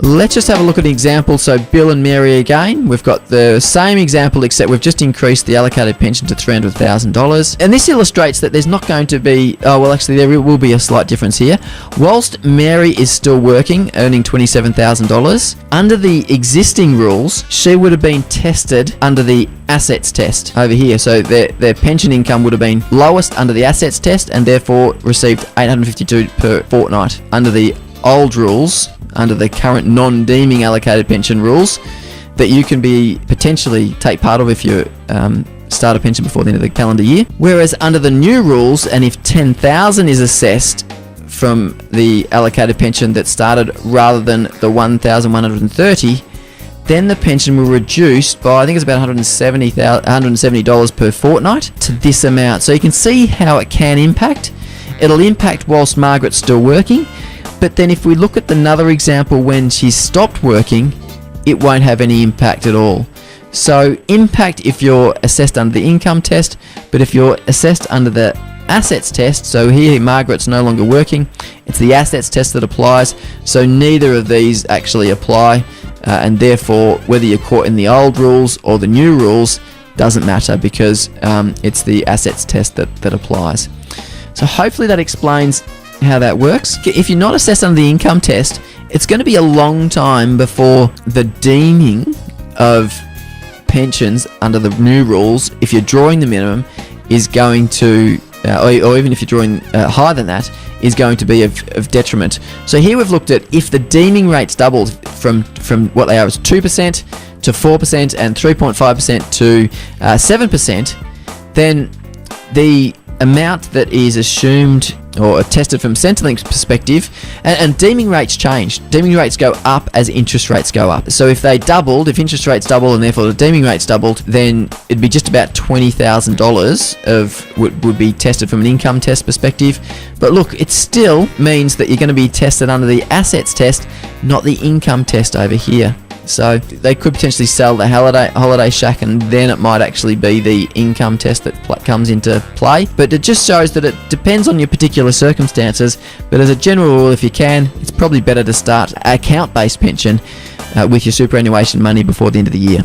Let's just have a look at an example. So Bill and Mary again, we've got the same example except we've just increased the allocated pension to $300,000. And this illustrates that there's not going to be, actually there will be a slight difference here. Whilst Mary is still working, earning $27,000, under the existing rules, she would have been tested under the assets test over here. So their pension income would have been lowest under the assets test and therefore received $852 per fortnight. Under the old rules, under the current non-deeming allocated pension rules, that you can be potentially take part of if you start a pension before the end of the calendar year. Whereas under the new rules, and if $10,000 is assessed from the allocated pension that started rather than the $1,130, then the pension will reduce by, I think it's about $170 per fortnight to this amount. So you can see how it can impact. It'll impact whilst Margaret's still working. But then if we look at another example when she's stopped working, it won't have any impact at all. So impact if you're assessed under the income test, but if you're assessed under the assets test, so here Margaret's no longer working, it's the assets test that applies, so neither of these actually apply, and therefore whether you're caught in the old rules or the new rules doesn't matter because it's the assets test that applies. So hopefully that explains how that works. If you're not assessed under the income test, it's going to be a long time before the deeming of pensions under the new rules, if you're drawing the minimum, is going to, or even if you're drawing higher than that, is going to be of detriment. So here we've looked at if the deeming rates doubled from what they are as 2% to 4% and 3.5% to 7%, then the amount that is assumed or tested from Centrelink's perspective, and deeming rates change. Deeming rates go up as interest rates go up. So if interest rates double and therefore the deeming rates doubled, then it'd be just about $20,000 would be tested from an income test perspective. But look, it still means that you're going to be tested under the assets test, not the income test over here. So they could potentially sell the holiday shack and then it might actually be the income test that comes into play. But it just shows that it depends on your particular circumstances. But as a general rule, if you can, it's probably better to start account-based pension with your superannuation money before the end of the year.